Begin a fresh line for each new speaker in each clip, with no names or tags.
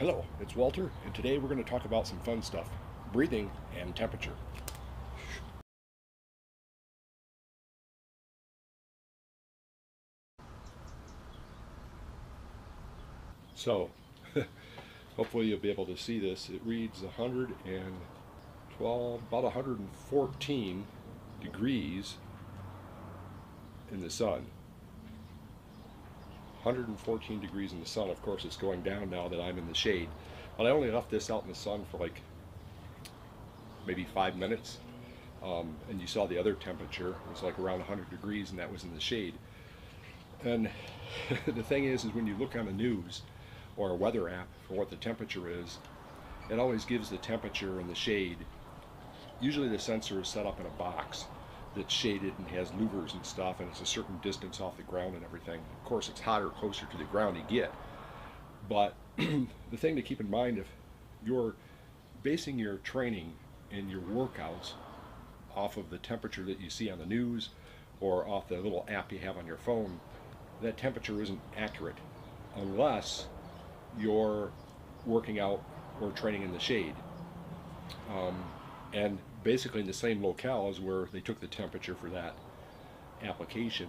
Hello, it's Walter, and today we're going to talk about some fun stuff, breathing and temperature. So, hopefully you'll be able to see this. It reads 112, about 114 degrees in the sun. 114 degrees in the sun. Of course, it's going down now that I'm in the shade. But I only left this out in the sun for like maybe 5 minutes. And you saw the other temperature. It was like around 100 degrees, and that was in the shade. And the thing is when you look on the news or a weather app for what the temperature is, it always gives the temperature in the shade. Usually the sensor is set up in a box that's shaded and has louvers and stuff, and it's a certain distance off the ground and everything. Of course, it's hotter closer to the ground you get. But the thing to keep in mind, if you're basing your training and your workouts off of the temperature that you see on the news or off the little app you have on your phone, that temperature isn't accurate unless you're working out or training in the shade. And basically in the same locale as where they took the temperature for that application.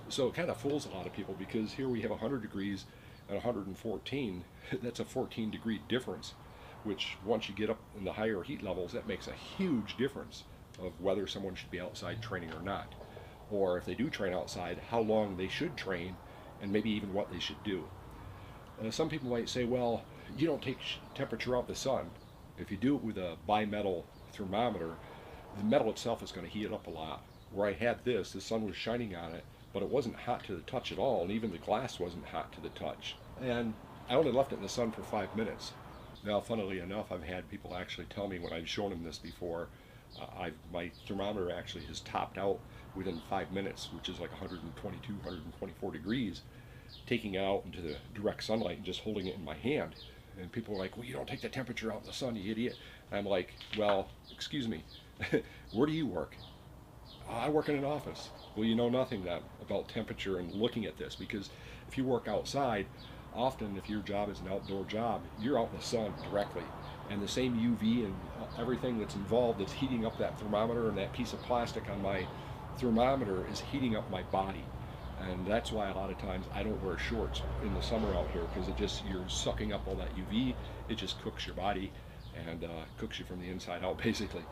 So it kind of fools a lot of people, because here we have 100 degrees and 114. That's a 14 degree difference, which once you get up in the higher heat levels, that makes a huge difference of whether someone should be outside training or not. Or if they do train outside, how long they should train, and maybe even what they should do. Some people might say, well, you don't take temperature out of the sun. If you do it with a bimetal thermometer, the metal itself is going to heat it up a lot. Where I had this, the sun was shining on it, but it wasn't hot to the touch at all, and even the glass wasn't hot to the touch. And I only left it in the sun for 5 minutes. Now, funnily enough, I've had people actually tell me when I've shown them this before, my thermometer actually has topped out within 5 minutes, which is like 122, 124 degrees, taking it out into the direct sunlight and just holding it in my hand. And people are like, well, you don't take the temperature out in the sun, you idiot. And I'm like, well, excuse me, where do you work? I work in an office. Well, you know nothing then about temperature and looking at this, because if you work outside, often if your job is an outdoor job, you're out in the sun directly. And the same UV and everything that's involved that's heating up that thermometer, and that piece of plastic on my thermometer is heating up my body. And that's why a lot of times I don't wear shorts in the summer out here, because you're sucking up all that UV. It just cooks your body and cooks you from the inside out, basically.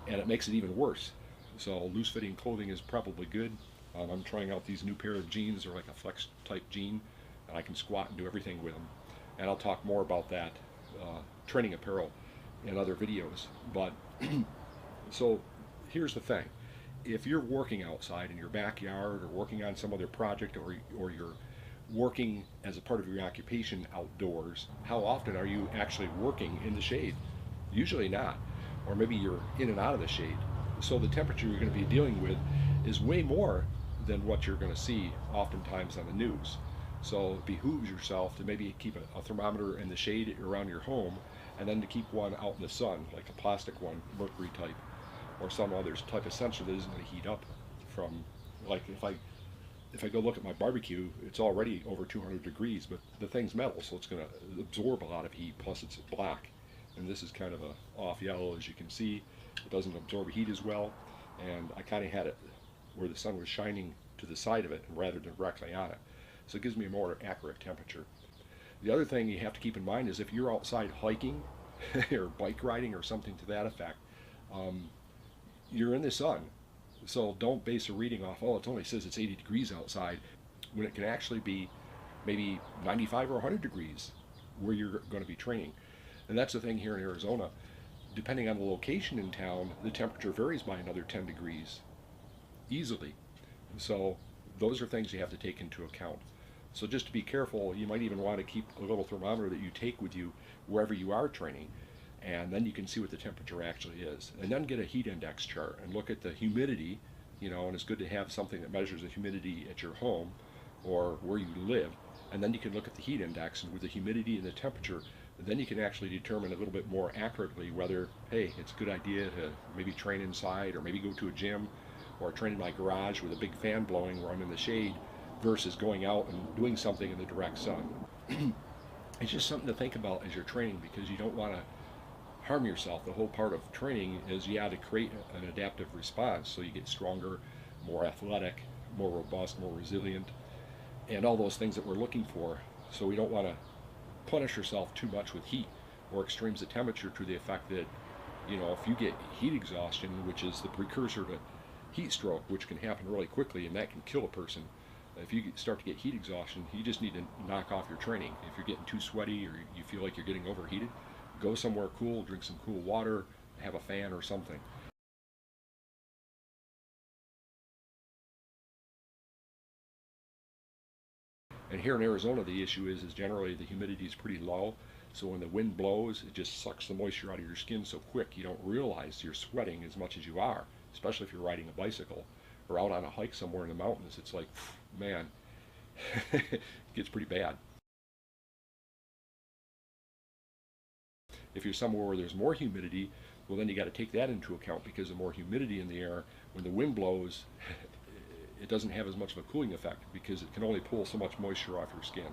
And it makes it even worse. So loose fitting clothing is probably good. I'm trying out these new pair of jeans. They're like a flex type jean, and I can squat and do everything with them. And I'll talk more about that training apparel in other videos. But so here's the thing. If you're working outside in your backyard, or working on some other project, or you're working as a part of your occupation outdoors, how often are you actually working in the shade? Usually not. Or maybe you're in and out of the shade. So the temperature you're going to be dealing with is way more than what you're going to see oftentimes on the news. So it behooves yourself to maybe keep a thermometer in the shade around your home, and then to keep one out in the sun, like a plastic one, mercury type, or some other type of sensor that isn't going to heat up from, like if I go look at my barbecue, it's already over 200 degrees, but the thing's metal, so it's going to absorb a lot of heat, plus it's black. And this is kind of a off yellow, as you can see. It doesn't absorb heat as well, and I kind of had it where the sun was shining to the side of it rather than directly on it. So it gives me a more accurate temperature. The other thing you have to keep in mind is if you're outside hiking or bike riding or something to that effect, you're in the sun. So don't base a reading off, oh, it only says it's 80 degrees outside, when it can actually be maybe 95 or 100 degrees where you're going to be training. And that's the thing here in Arizona. Depending on the location in town, the temperature varies by another 10 degrees easily. So those are things you have to take into account. So just to be careful, you might even want to keep a little thermometer that you take with you wherever you are training, and then you can see what the temperature actually is. And then get a heat index chart and look at the humidity, and it's good to have something that measures the humidity at your home or where you live. And then you can look at the heat index, and with the humidity and the temperature, then you can actually determine a little bit more accurately whether, hey, it's a good idea to maybe train inside, or maybe go to a gym, or train in my garage with a big fan blowing where I'm in the shade, versus going out and doing something in the direct sun. it's just something to think about as you're training, because you don't want to harm yourself. The whole part of training is you have to create an adaptive response so you get stronger, more athletic, more robust, more resilient, and all those things that we're looking for. So we don't want to punish yourself too much with heat or extremes of temperature to the effect that, if you get heat exhaustion, which is the precursor to heat stroke, which can happen really quickly and that can kill a person. If you start to get heat exhaustion, you just need to knock off your training. If you're getting too sweaty or you feel like you're getting overheated, go somewhere cool, drink some cool water, have a fan or something. And here in Arizona, the issue is generally the humidity is pretty low. So when the wind blows, it just sucks the moisture out of your skin so quick you don't realize you're sweating as much as you are, especially if you're riding a bicycle or out on a hike somewhere in the mountains. It's like, man, it gets pretty bad. If you're somewhere where there's more humidity, well, then you got to take that into account, because the more humidity in the air, when the wind blows, it doesn't have as much of a cooling effect because it can only pull so much moisture off your skin.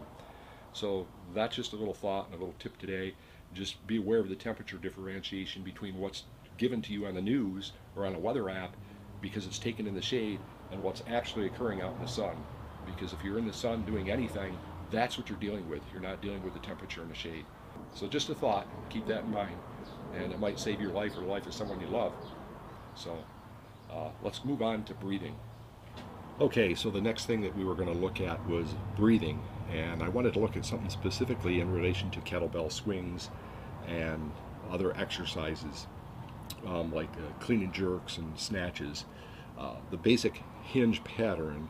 So that's just a little thought and a little tip today. Just be aware of the temperature differentiation between what's given to you on the news or on a weather app because it's taken in the shade, and what's actually occurring out in the sun. Because if you're in the sun doing anything, that's what you're dealing with. You're not dealing with the temperature in the shade. So just a thought, keep that in mind, and it might save your life or the life of someone you love. So let's move on to breathing. Okay, so the next thing that we were going to look at was breathing, and I wanted to look at something specifically in relation to kettlebell swings and other exercises like clean and jerks and snatches. The basic hinge pattern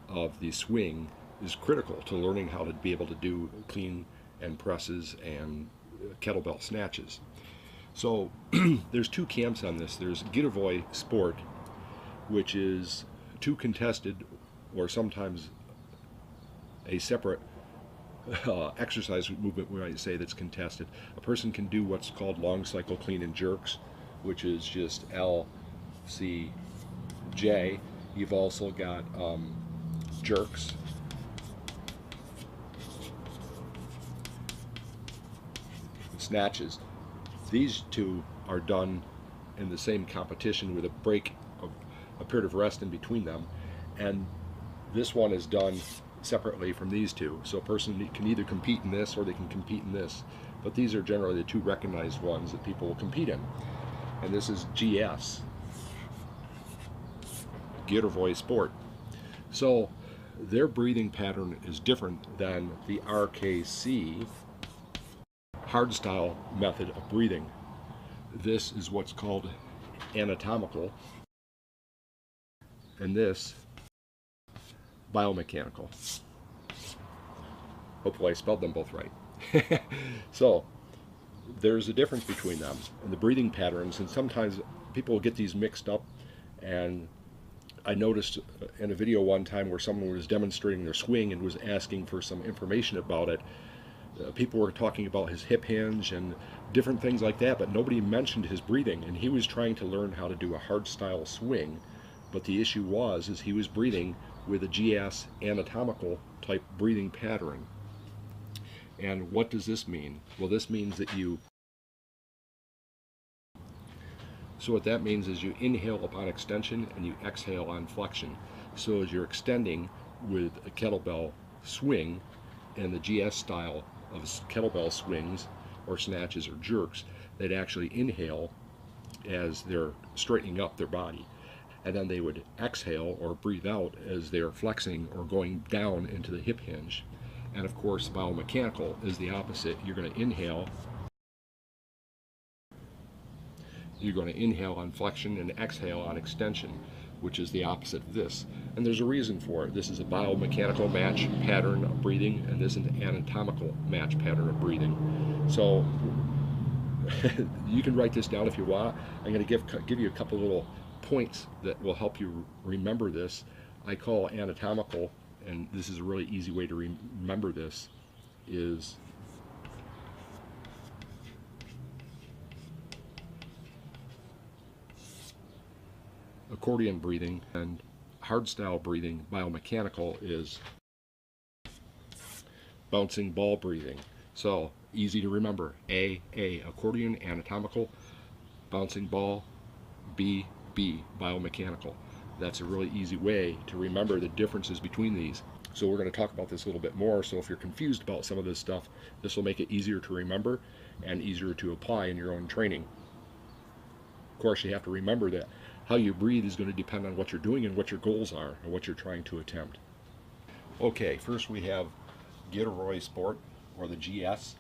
of the swing is critical to learning how to be able to do clean and presses and kettlebell snatches. So there's two camps on this. There's Kettlebell sport, which is two contested or sometimes a separate exercise movement, we might say, that's contested. A person can do what's called long cycle clean and jerks, which is just L, C, J. You've also got jerks, snatches. These two are done in the same competition with a break, a period of rest in between them, and this one is done separately from these two. So a person can either compete in this or they can compete in this, but these are generally the two recognized ones that people will compete in. And this is GS, Kettlebell sport. So their breathing pattern is different than the RKC, hardstyle method of breathing. This is what's called anatomical, and this biomechanical. Hopefully I spelled them both right. So there's a difference between them and the breathing patterns, and sometimes people get these mixed up. And I noticed in a video one time where someone was demonstrating their swing and was asking for some information about it. People were talking about his hip hinge and different things like that, but nobody mentioned his breathing, and he was trying to learn how to do a hard style swing. But the issue is he was breathing with a GS anatomical type breathing pattern. And what does this mean? Well, this means that so what that means is you inhale upon extension and you exhale on flexion. So as you're extending with a kettlebell swing and the GS style of kettlebell swings or snatches or jerks, they'd actually inhale as they're straightening up their body, and then they would exhale or breathe out as they're flexing or going down into the hip hinge. And of course, biomechanical is the opposite. You're going to inhale on flexion and exhale on extension, which is the opposite of this. And there's a reason for it. This is a biomechanical match pattern of breathing, and this is an anatomical match pattern of breathing. So you can write this down if you want. I'm going to give you a couple little points that will help you remember this. I call anatomical, and this is a really easy way to remember this, is accordion breathing, and hardstyle breathing, biomechanical, is bouncing ball breathing. So easy to remember. A, accordion, anatomical, bouncing ball. B, biomechanical. That's a really easy way to remember the differences between these. So we're going to talk about this a little bit more. So if you're confused about some of this stuff, this will make it easier to remember and easier to apply in your own training. Of course, you have to remember that how you breathe is going to depend on what you're doing and what your goals are and what you're trying to attempt. Okay, first we have Gilroy Sport, or the GS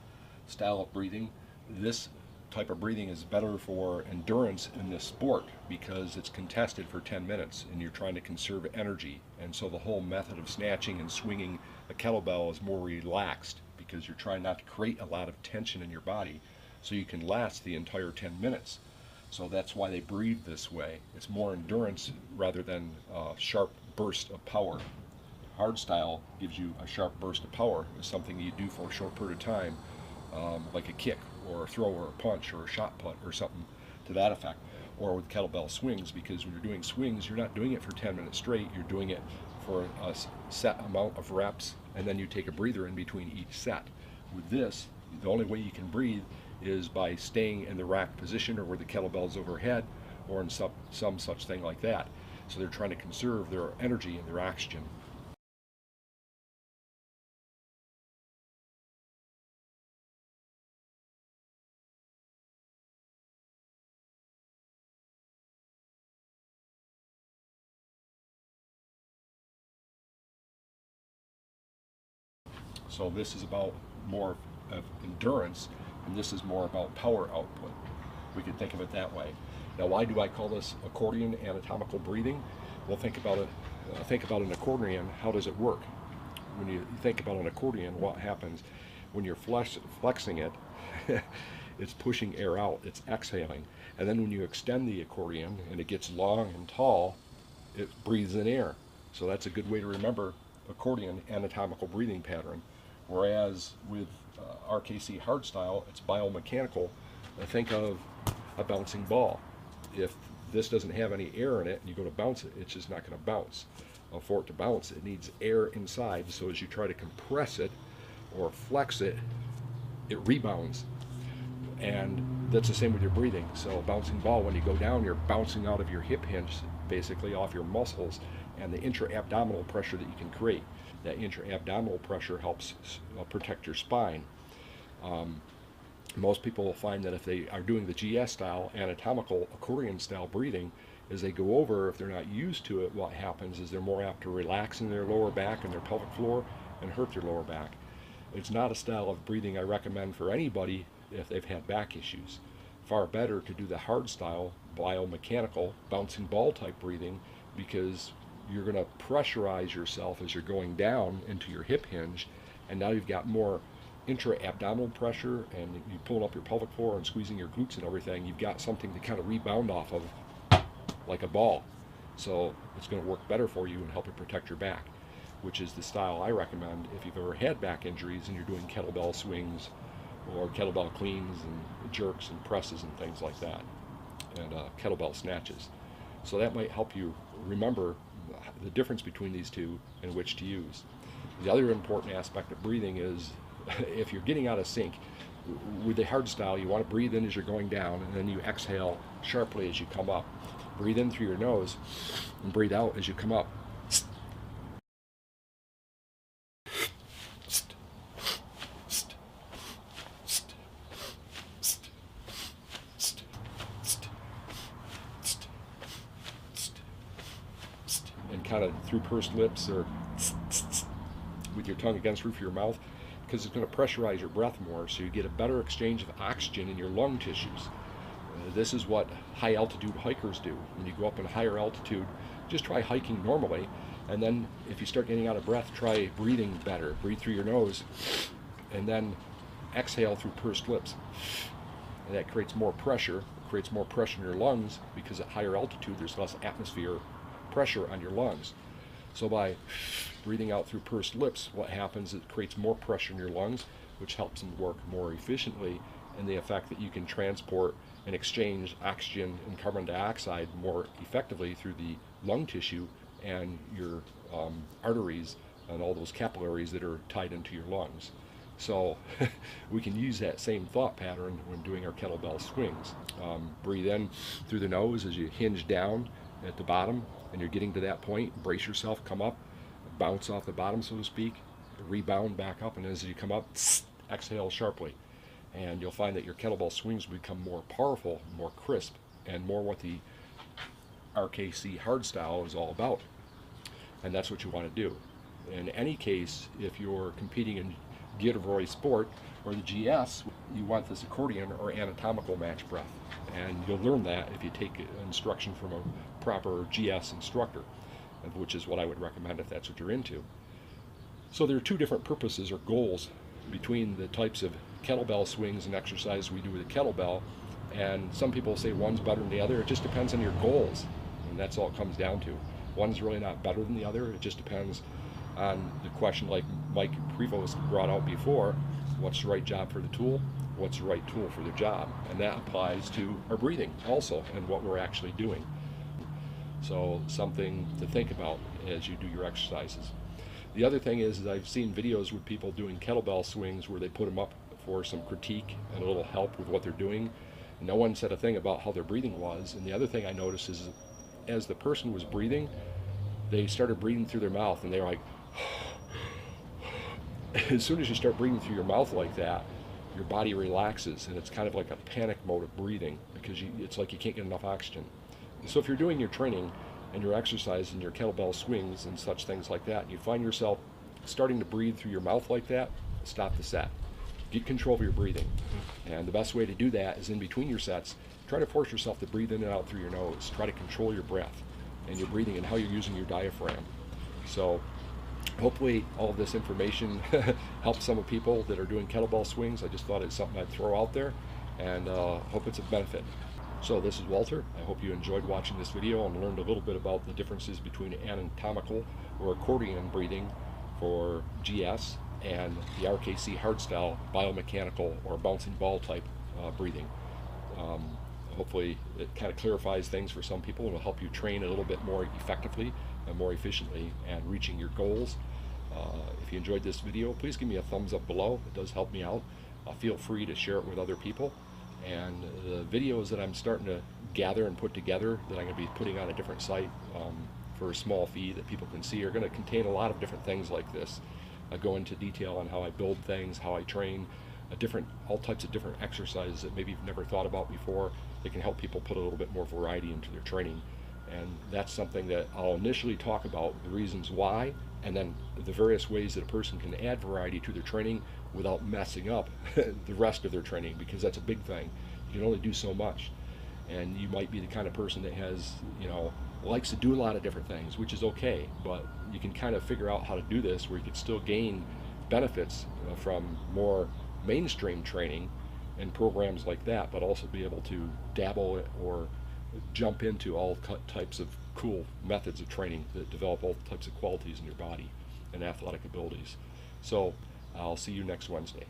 style of breathing. This type of breathing is better for endurance in this sport because it's contested for 10 minutes and you're trying to conserve energy. And so the whole method of snatching and swinging a kettlebell is more relaxed because you're trying not to create a lot of tension in your body so you can last the entire 10 minutes. So that's why they breathe this way. It's more endurance rather than a sharp burst of power. Hard style gives you a sharp burst of power. It's something you do for a short period of time, like a kick or a throw or a punch or a shot put or something to that effect. Or with kettlebell swings, because when you're doing swings, you're not doing it for 10 minutes straight. You're doing it for a set amount of reps, and then you take a breather in between each set. With this, the only way you can breathe is by staying in the rack position or where the kettlebell's overhead or in some such thing like that. So they're trying to conserve their energy and their oxygen. So this is about more of endurance, and this is more about power output. We could think of it that way. Now, why do I call this accordion anatomical breathing? Well, think about it. Think about an accordion. How does it work? When you think about an accordion, what happens when you're flexing it? It's pushing air out. It's exhaling, and then when you extend the accordion and it gets long and tall, it breathes in air. So that's a good way to remember accordion anatomical breathing pattern. Whereas with RKC hardstyle, it's biomechanical. Think of a bouncing ball. If this doesn't have any air in it and you go to bounce it, it's just not going to bounce. For it to bounce, it needs air inside. So as you try to compress it or flex it, it rebounds. And that's the same with your breathing. So a bouncing ball, when you go down, you're bouncing out of your hip hinge, basically off your muscles, and the intra-abdominal pressure that you can create. That intra-abdominal pressure helps protect your spine. Most people will find that if they are doing the GS style, anatomical accordion style breathing, as they go over, if they're not used to it, what happens is they're more apt to relax in their lower back and their pelvic floor and hurt their lower back. It's not a style of breathing I recommend for anybody if they've had back issues. Far better to do the hard style, biomechanical, bouncing ball type breathing, because you're going to pressurize yourself as you're going down into your hip hinge, and now you've got more intra-abdominal pressure, and you pulling up your pelvic floor and squeezing your glutes and everything. You've got something to kind of rebound off of like a ball. So it's going to work better for you and help you protect your back, which is the style I recommend if you've ever had back injuries and you're doing kettlebell swings or kettlebell cleans and jerks and presses and things like that, and kettlebell snatches. So that might help you remember the difference between these two and which to use. The other important aspect of breathing is if you're getting out of sync, with the hard style, you want to breathe in as you're going down, and then you exhale sharply as you come up. Breathe in through your nose and breathe out as you come up. And kind of through pursed lips or with your tongue against the roof of your mouth, because it's going to pressurize your breath more, so you get a better exchange of oxygen in your lung tissues. This is what high altitude hikers do. When you go up in higher altitude, just try hiking normally, and then if you start getting out of breath, try breathing better. Breathe through your nose and then exhale through pursed lips. And that creates more pressure, in your lungs, because at higher altitude there's less atmosphere pressure on your lungs. So by breathing out through pursed lips, what happens is it creates more pressure in your lungs, which helps them work more efficiently, and the effect that you can transport and exchange oxygen and carbon dioxide more effectively through the lung tissue and your arteries and all those capillaries that are tied into your lungs. So we can use that same thought pattern when doing our kettlebell swings. Breathe in through the nose as you hinge down at the bottom, and you're getting to that point. Brace yourself, come up, bounce off the bottom, so to speak, rebound back up, and as you come up, exhale sharply. And you'll find that your kettlebell swings will become more powerful, more crisp, and more what the RKC hardstyle is all about. And that's what you want to do. In any case, if you're competing in Gilderoy Sport or the GS, you want this accordion or anatomical match breath. And you'll learn that if you take instruction from a proper GS instructor, which is what I would recommend if that's what you're into. So there are two different purposes or goals between the types of kettlebell swings and exercise we do with the kettlebell. And some people say one's better than the other. It just depends on your goals. And that's all it comes down to. One's really not better than the other. It just depends on the question, like Mike Prevost brought out before, what's the right job for the tool? What's the right tool for the job? And that applies to our breathing also and what we're actually doing. So something to think about as you do your exercises. The other thing is I've seen videos with people doing kettlebell swings where they put them up for some critique and a little help with what they're doing. No one said a thing about how their breathing was. And the other thing I noticed is as the person was breathing, they started breathing through their mouth, and they were like, as soon as you start breathing through your mouth like that, your body relaxes, and it's kind of like a panic mode of breathing because it's like you can't get enough oxygen. So if you're doing your training and your exercise and your kettlebell swings and such things like that, and you find yourself starting to breathe through your mouth like that, stop the set. Get control of your breathing. And the best way to do that is in between your sets, try to force yourself to breathe in and out through your nose. Try to control your breath and your breathing and how you're using your diaphragm. So hopefully all of this information helps some of people that are doing kettlebell swings. I just thought it's something I'd throw out there, and hope it's a benefit. So this is Walter. I hope you enjoyed watching this video and learned a little bit about the differences between anatomical or accordion breathing for GS and the RKC hardstyle biomechanical or bouncing ball type breathing. Hopefully it kind of clarifies things for some people and will help you train a little bit more effectively and more efficiently and reaching your goals. If you enjoyed this video, please give me a thumbs up below. It does help me out. Feel free to share it with other people. And the videos that I'm starting to gather and put together that I'm going to be putting on a different site for a small fee that people can see are going to contain a lot of different things like this. I go into detail on how I build things, how I train, all types of different exercises that maybe you've never thought about before. That can help people put a little bit more variety into their training. And that's something that I'll initially talk about, the reasons why, and then the various ways that a person can add variety to their training without messing up the rest of their training, because that's a big thing. You can only do so much. And you might be the kind of person that has, likes to do a lot of different things, which is okay, but you can kind of figure out how to do this where you can still gain benefits from more mainstream training and programs like that, but also be able to dabble or jump into all types of cool methods of training that develop all types of qualities in your body and athletic abilities. So I'll see you next Wednesday.